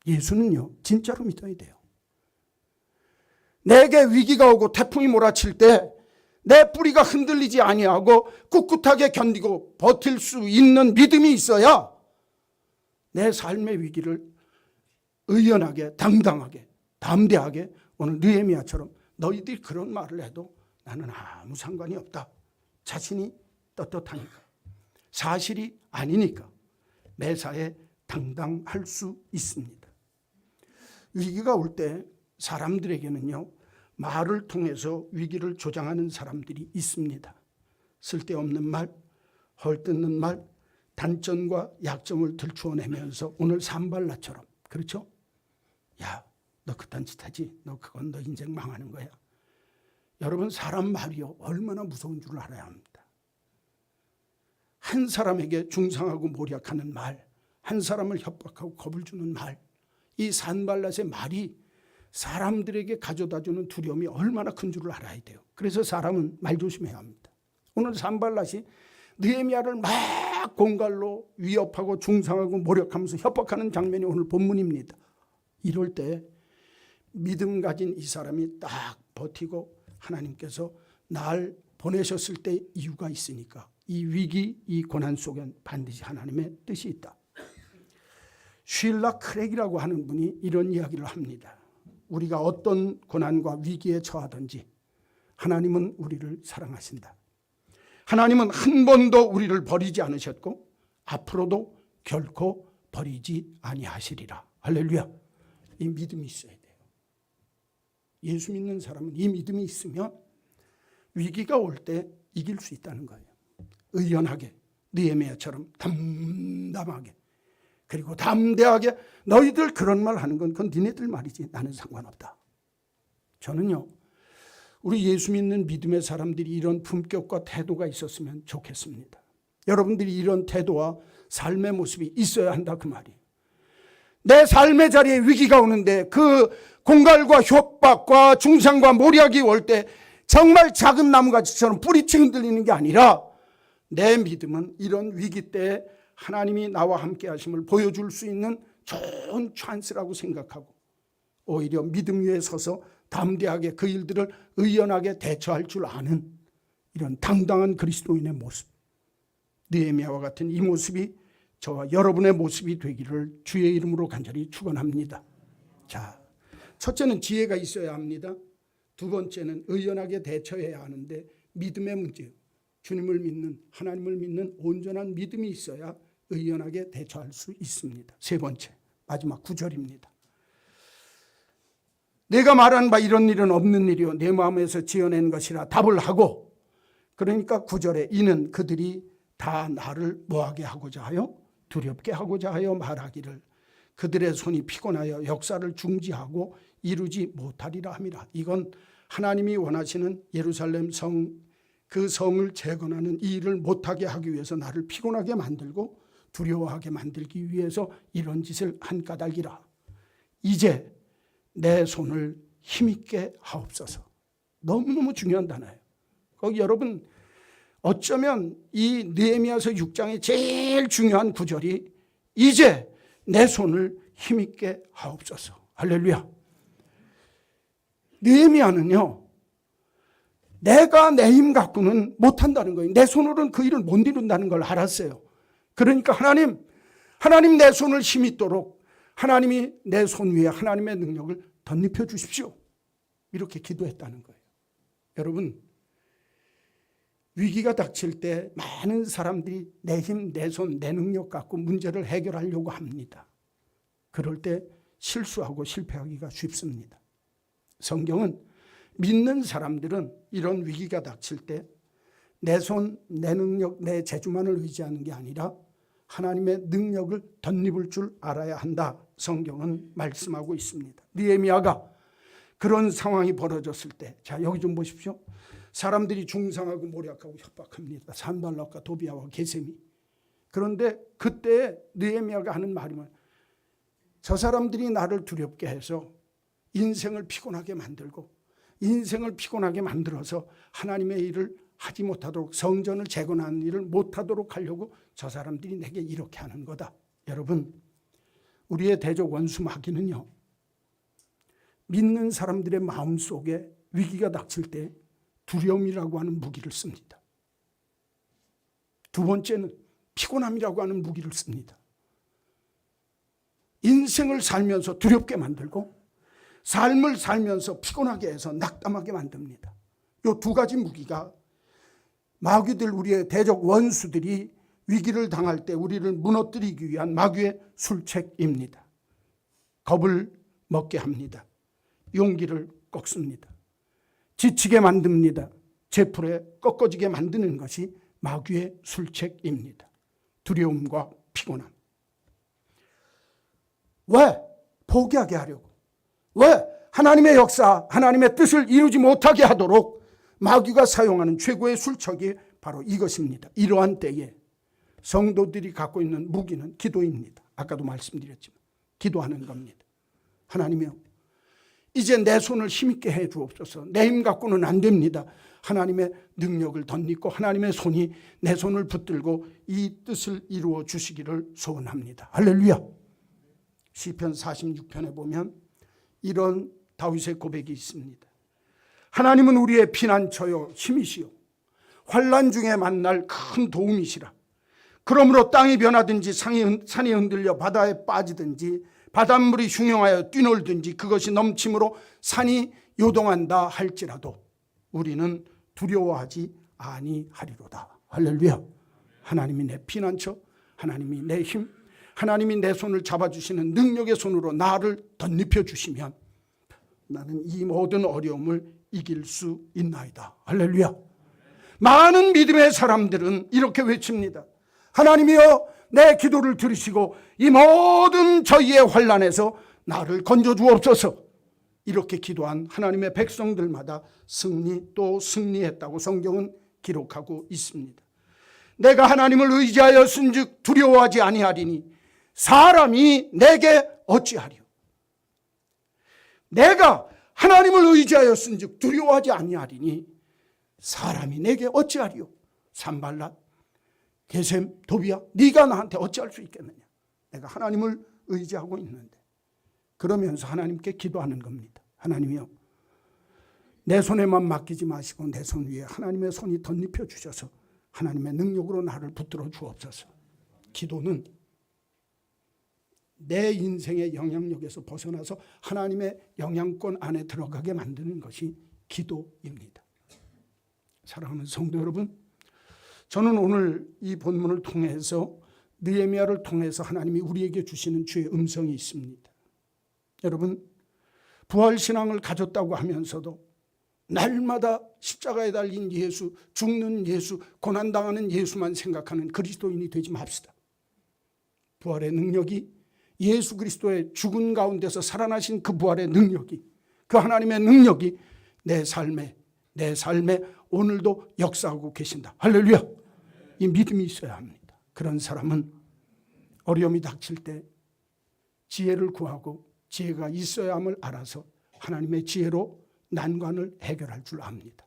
예수는요, 진짜로 믿어야 돼요. 내게 위기가 오고 태풍이 몰아칠 때 내 뿌리가 흔들리지 아니하고 꿋꿋하게 견디고 버틸 수 있는 믿음이 있어야 내 삶의 위기를 의연하게, 당당하게, 담대하게 오늘 느헤미야처럼 너희들이 그런 말을 해도 나는 아무 상관이 없다. 자신이 떳떳하니까, 사실이 아니니까 매사에 당당할 수 있습니다. 위기가 올 때 사람들에게는요, 말을 통해서 위기를 조장하는 사람들이 있습니다. 쓸데없는 말, 헐뜯는 말, 단점과 약점을 들추어내면서 오늘 산발라처럼, 그렇죠? 야, 너 그딴 짓 하지? 너 그건 너 인생 망하는 거야. 여러분, 사람 말이요, 얼마나 무서운 줄 알아야 합니다. 한 사람에게 중상하고 모략하는 말, 한 사람을 협박하고 겁을 주는 말, 이 산발랏의 말이 사람들에게 가져다주는 두려움이 얼마나 큰 줄을 알아야 돼요. 그래서 사람은 말 조심해야 합니다. 오늘 산발랏이 느헤미야를 막 공갈로 위협하고 중상하고 모략하면서 협박하는 장면이 오늘 본문입니다. 이럴 때 믿음 가진 이 사람이 딱 버티고 하나님께서 날 보내셨을 때 이유가 있으니까 이 위기, 이 고난 속엔 반드시 하나님의 뜻이 있다. 쉴라 크랙이라고 하는 분이 이런 이야기를 합니다. 우리가 어떤 고난과 위기에 처하든지 하나님은 우리를 사랑하신다. 하나님은 한 번도 우리를 버리지 않으셨고 앞으로도 결코 버리지 아니하시리라. 할렐루야. 이 믿음이 있어야 돼요. 예수 믿는 사람은 이 믿음이 있으면 위기가 올 때 이길 수 있다는 거예요. 의연하게 느헤미야처럼 담담하게 그리고 담대하게 너희들 그런 말 하는 건 그건 니네들 말이지 나는 상관없다. 저는요 우리 예수 믿는 믿음의 사람들이 이런 품격과 태도가 있었으면 좋겠습니다. 여러분들이 이런 태도와 삶의 모습이 있어야 한다 그 말이에요. 내 삶의 자리에 위기가 오는데 그 공갈과 협박과 중상과 모략이 올 때 정말 작은 나무가지처럼 뿌리채 흔들리는 게 아니라 내 믿음은 이런 위기 때 하나님이 나와 함께 하심을 보여줄 수 있는 좋은 찬스라고 생각하고 오히려 믿음 위에 서서 담대하게 그 일들을 의연하게 대처할 줄 아는 이런 당당한 그리스도인의 모습, 느헤미야와 같은 이 모습이 저와 여러분의 모습이 되기를 주의 이름으로 간절히 축원합니다. 자, 첫째는 지혜가 있어야 합니다. 두 번째는 의연하게 대처해야 하는데 믿음의 문제예요. 주님을 믿는, 하나님을 믿는 온전한 믿음이 있어야 의연하게 대처할 수 있습니다. 세 번째, 마지막 9절입니다. 내가 말한 바 이런 일은 없는 일이요 내 마음에서 지어낸 것이라 답을 하고, 그러니까 9절에 이는 그들이 다 나를 뭐하게 하고자 하여 두렵게 하고자 하여 말하기를 그들의 손이 피곤하여 역사를 중지하고 이루지 못하리라 함이라. 이건 하나님이 원하시는 예루살렘 성, 그 성을 재건하는 이 일을 못하게 하기 위해서 나를 피곤하게 만들고 두려워하게 만들기 위해서 이런 짓을 한 까닭이라. 이제 내 손을 힘있게 하옵소서. 너무너무 중요한 단어예요. 거기 여러분 어쩌면 이 느헤미야서 6장의 제일 중요한 구절이 이제 내 손을 힘있게 하옵소서. 할렐루야. 느헤미야는요 내가 내 힘 갖고는 못한다는 거예요. 내 손으로는 그 일을 못 이룬다는 걸 알았어요. 그러니까 하나님 내 손을 힘있도록 하나님이 내 손 위에 하나님의 능력을 덧입혀 주십시오. 이렇게 기도했다는 거예요. 여러분 위기가 닥칠 때 많은 사람들이 내 힘, 내 손, 내 능력 갖고 문제를 해결하려고 합니다. 그럴 때 실수하고 실패하기가 쉽습니다. 성경은 믿는 사람들은 이런 위기가 닥칠 때 내 손, 내 능력, 내 재주만을 의지하는 게 아니라 하나님의 능력을 덧입을 줄 알아야 한다. 성경은 말씀하고 있습니다. 느헤미야가 그런 상황이 벌어졌을 때, 자 여기 좀 보십시오. 사람들이 중상하고 모략하고 협박합니다. 산발락과 도비아와 게셈이. 그런데 그때 느헤미야가 하는 말이 뭐예요? 저 사람들이 나를 두렵게 해서 인생을 피곤하게 만들고 인생을 피곤하게 만들어서 하나님의 일을 하지 못하도록, 성전을 재건하는 일을 못하도록 하려고 저 사람들이 내게 이렇게 하는 거다. 여러분 우리의 대적 원수 마귀는요 믿는 사람들의 마음속에 위기가 닥칠 때 두려움이라고 하는 무기를 씁니다. 두 번째는 피곤함이라고 하는 무기를 씁니다. 인생을 살면서 두렵게 만들고 삶을 살면서 피곤하게 해서 낙담하게 만듭니다. 이 두 가지 무기가 마귀들, 우리의 대적 원수들이 위기를 당할 때 우리를 무너뜨리기 위한 마귀의 술책입니다. 겁을 먹게 합니다. 용기를 꺾습니다. 지치게 만듭니다. 제풀에 꺾어지게 만드는 것이 마귀의 술책입니다. 두려움과 피곤함. 왜? 포기하게 하려고. 왜? 하나님의 역사, 하나님의 뜻을 이루지 못하게 하도록 마귀가 사용하는 최고의 술책이 바로 이것입니다. 이러한 때에 성도들이 갖고 있는 무기는 기도입니다. 아까도 말씀드렸지만 기도하는 겁니다. 하나님이요, 이제 내 손을 힘있게 해 주옵소서. 내 힘 갖고는 안 됩니다. 하나님의 능력을 덧입고 하나님의 손이 내 손을 붙들고 이 뜻을 이루어 주시기를 소원합니다. 할렐루야. 시편 46편에 보면 이런 다윗의 고백이 있습니다. 하나님은 우리의 피난처요 힘이시요 환난 중에 만날 큰 도움이시라. 그러므로 땅이 변하든지 산이 흔들려 바다에 빠지든지 바닷물이 흉용하여 뛰놀든지 그것이 넘침으로 산이 요동한다 할지라도 우리는 두려워하지 아니하리로다. 할렐루야. 하나님이 내 피난처, 하나님이 내 힘, 하나님이 내 손을 잡아주시는 능력의 손으로 나를 덧입혀 주시면 나는 이 모든 어려움을 이길 수 있나이다. 할렐루야. 많은 믿음의 사람들은 이렇게 외칩니다. 하나님이여, 내 기도를 들으시고 이 모든 저희의 환난에서 나를 건져주옵소서. 이렇게 기도한 하나님의 백성들마다 승리 또 승리했다고 성경은 기록하고 있습니다. 내가 하나님을 의지하였은즉 두려워하지 아니하리니 사람이 내게 어찌하리요. 내가 하나님을 의지하였은즉 두려워하지 아니하리니 사람이 내게 어찌하리요. 산발랏, 게셈, 도비야, 네가 나한테 어찌할 수 있겠느냐. 내가 하나님을 의지하고 있는데. 그러면서 하나님께 기도하는 겁니다. 하나님이요, 내 손에만 맡기지 마시고 내 손 위에 하나님의 손이 덧입혀 주셔서 하나님의 능력으로 나를 붙들어 주옵소서. 기도는 내 인생의 영향력에서 벗어나서 하나님의 영향권 안에 들어가게 만드는 것이 기도입니다. 사랑하는 성도 여러분, 저는 오늘 이 본문을 통해서 느헤미야를 통해서 하나님이 우리에게 주시는 주의 음성이 있습니다. 여러분, 부활신앙을 가졌다고 하면서도 날마다 십자가에 달린 예수, 죽는 예수, 고난당하는 예수만 생각하는 그리스도인이 되지 맙시다. 부활의 능력이, 예수 그리스도의 죽은 가운데서 살아나신 그 부활의 능력이, 그 하나님의 능력이 내 삶에 오늘도 역사하고 계신다. 할렐루야. 이 믿음이 있어야 합니다. 그런 사람은 어려움이 닥칠 때 지혜를 구하고 지혜가 있어야 함을 알아서 하나님의 지혜로 난관을 해결할 줄 압니다.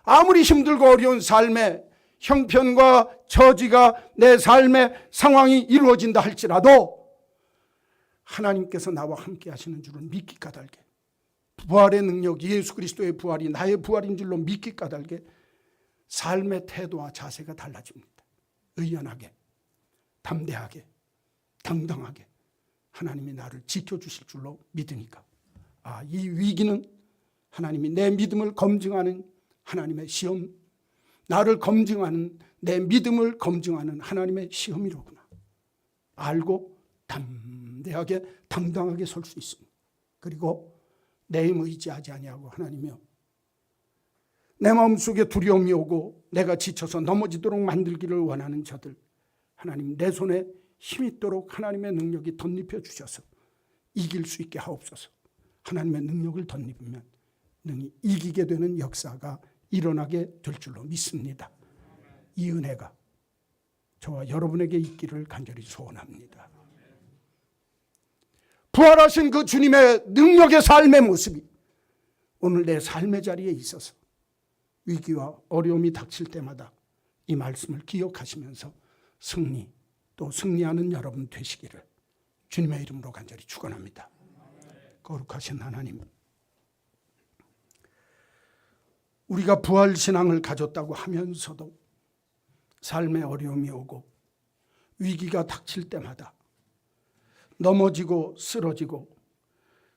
아무리 힘들고 어려운 삶의 형편과 처지가 내 삶의 상황이 이루어진다 할지라도 하나님께서 나와 함께 하시는 줄은 믿기 까닭에, 부활의 능력, 예수 그리스도의 부활이 나의 부활인 줄로 믿기 까닭에 삶의 태도와 자세가 달라집니다. 의연하게, 담대하게, 당당하게 하나님이 나를 지켜주실 줄로 믿으니까, 이 위기는 하나님이 내 믿음을 검증하는 하나님의 시험, 나를 검증하는, 내 믿음을 검증하는 하나님의 시험이로구나 알고 담대하게 당당하게 설 수 있습니다. 그리고 내 힘 의지하지 아니하고 하나님이여, 내 마음속에 두려움이 오고 내가 지쳐서 넘어지도록 만들기를 원하는 저들, 하나님 내 손에 힘 있도록 하나님의 능력이 덧입혀 주셔서 이길 수 있게 하옵소서. 하나님의 능력을 덧입으면 능히 이기게 되는 역사가 일어나게 될 줄로 믿습니다. 이 은혜가 저와 여러분에게 있기를 간절히 소원합니다. 부활하신 그 주님의 능력의 삶의 모습이 오늘 내 삶의 자리에 있어서 위기와 어려움이 닥칠 때마다 이 말씀을 기억하시면서 승리 또 승리하는 여러분 되시기를 주님의 이름으로 간절히 축원합니다. 거룩하신 하나님, 우리가 부활신앙을 가졌다고 하면서도 삶에 어려움이 오고 위기가 닥칠 때마다 넘어지고 쓰러지고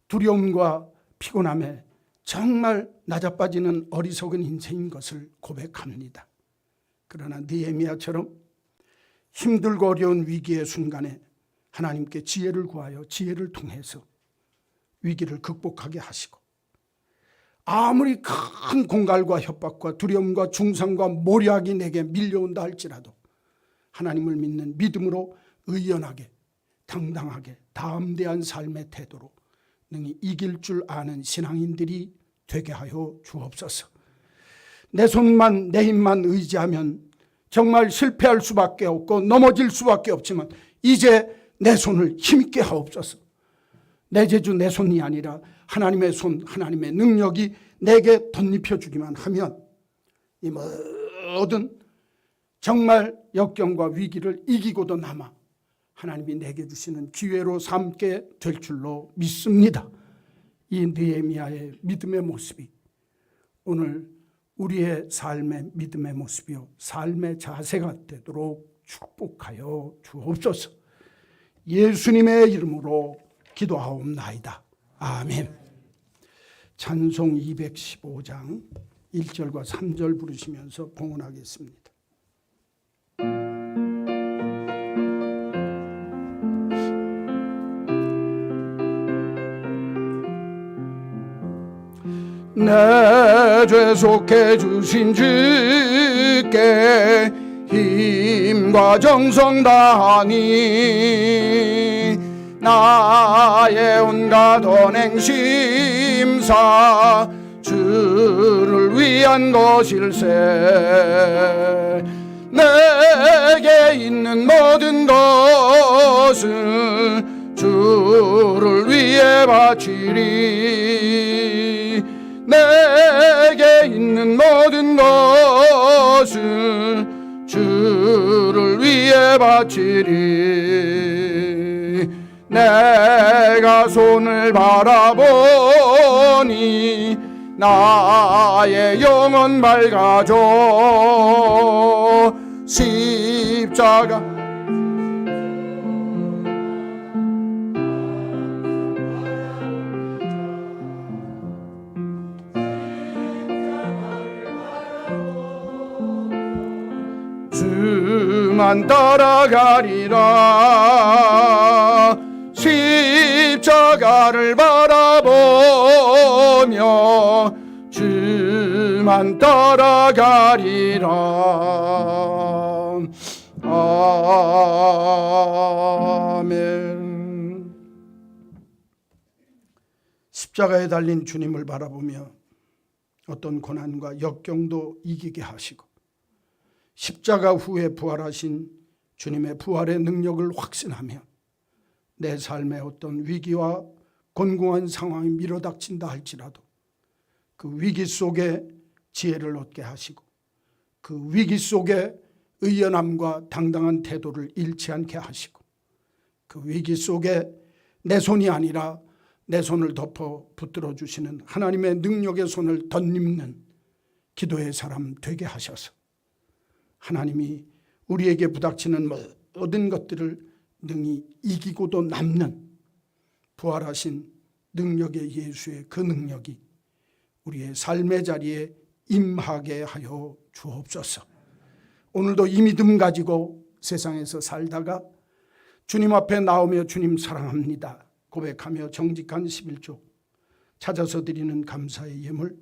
두려움과 피곤함에 정말 낮아빠지는 어리석은 인생인 것을 고백합니다. 그러나 느헤미야처럼 힘들고 어려운 위기의 순간에 하나님께 지혜를 구하여 지혜를 통해서 위기를 극복하게 하시고, 아무리 큰 공갈과 협박과 두려움과 중상과 모략이 내게 밀려온다 할지라도 하나님을 믿는 믿음으로 의연하게 당당하게 담대한 삶의 태도로 능히 이길 줄 아는 신앙인들이 되게 하여 주옵소서. 내 손만 내 힘만 의지하면 정말 실패할 수밖에 없고 넘어질 수밖에 없지만 이제 내 손을 힘있게 하옵소서. 내 재주 내 손이 아니라 하나님의 손, 하나님의 능력이 내게 덧입혀 주기만 하면 이 모든 정말 역경과 위기를 이기고도 남아 하나님이 내게 주시는 기회로 삼게 될 줄로 믿습니다. 이 느헤미야의 믿음의 모습이 오늘 우리의 삶의 믿음의 모습이요 삶의 자세가 되도록 축복하여 주옵소서. 예수님의 이름으로 기도하옵나이다. 아멘. 찬송 215장 1절과 3절 부르시면서 봉헌하겠습니다. 내 죄 속해 주신 주께 힘과 정성 다하니 나의 온갖 언행 심사 주를 위한 것일세. 내게 있는 모든 것을 주를 위해 바치리. 내게 있는 모든 것을 주를 위해 바치리. 내가 손을 바라보니 나의 영혼 밝아져. 십자가 주만 따라가리라. 십자가를 바라보며 주만 따라가리라. 아멘. 십자가에 달린 주님을 바라보며 어떤 고난과 역경도 이기게 하시고 십자가 후에 부활하신 주님의 부활의 능력을 확신하며 내 삶의 어떤 위기와 곤궁한 상황이 밀어닥친다 할지라도 그 위기 속에 지혜를 얻게 하시고 그 위기 속에 의연함과 당당한 태도를 잃지 않게 하시고 그 위기 속에 내 손이 아니라 내 손을 덮어 붙들어 주시는 하나님의 능력의 손을 덧입는 기도의 사람 되게 하셔서 하나님이 우리에게 부닥치는 모든 것들을 능히 이기고도 남는 부활하신 능력의 예수의 그 능력이 우리의 삶의 자리에 임하게 하여 주옵소서. 오늘도 이 믿음 가지고 세상에서 살다가 주님 앞에 나오며 주님 사랑합니다 고백하며 정직한 11조 찾아서 드리는 감사의 예물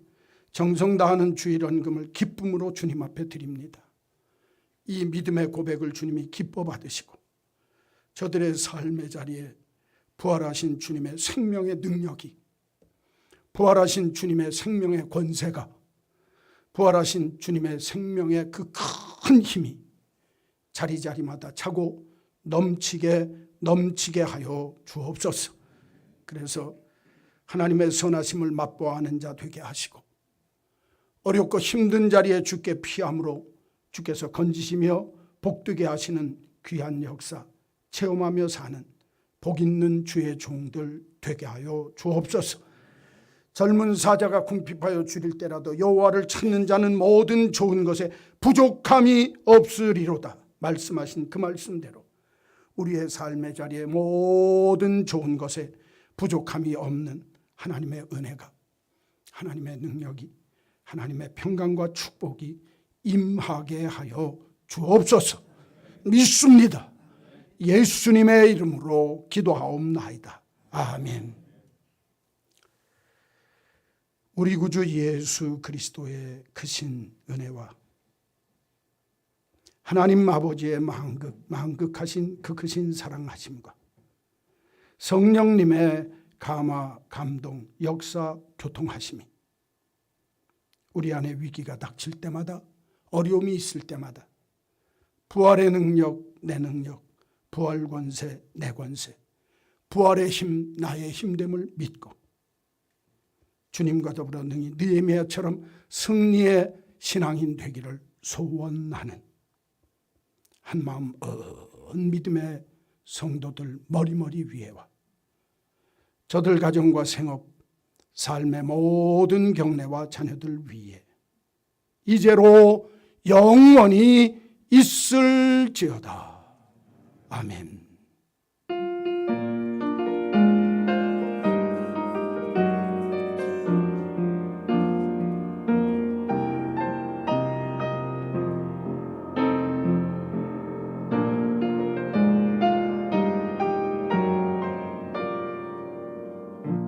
정성 다하는 주일 헌금을 기쁨으로 주님 앞에 드립니다. 이 믿음의 고백을 주님이 기뻐 받으시고 저들의 삶의 자리에 부활하신 주님의 생명의 능력이, 부활하신 주님의 생명의 권세가, 부활하신 주님의 생명의 그 큰 힘이 자리자리마다 차고 넘치게 하여 주옵소서. 그래서 하나님의 선하심을 맛보아하는 자 되게 하시고 어렵고 힘든 자리에 주께 피함으로 주께서 건지시며 복되게 하시는 귀한 역사 체험하며 사는 복 있는 주의 종들 되게 하여 주옵소서. 젊은 사자가 궁핍하여 줄일 때라도 여호와를 찾는 자는 모든 좋은 것에 부족함이 없으리로다 말씀하신 그 말씀대로 우리의 삶의 자리에 모든 좋은 것에 부족함이 없는 하나님의 은혜가, 하나님의 능력이, 하나님의 평강과 축복이 임하게 하여 주옵소서. 믿습니다. 예수님의 이름으로 기도하옵나이다. 아멘. 우리 구주 예수 그리스도의 크신 은혜와 하나님 아버지의 만극하신 그 크신 사랑하심과 성령님의 감화, 감동, 역사, 교통하심이 우리 안에 위기가 닥칠 때마다, 어려움이 있을 때마다 부활의 능력, 내 능력, 부활 권세, 내 권세, 부활의 힘, 나의 힘됨을 믿고 주님과 더불어 능히 느헤미야처럼 승리의 신앙인 되기를 소원하는 한마음 온 믿음의 성도들 머리머리 위에와 저들 가정과 생업, 삶의 모든 경례와 자녀들 위에 이제로 영원히 있을지어다. 아멘.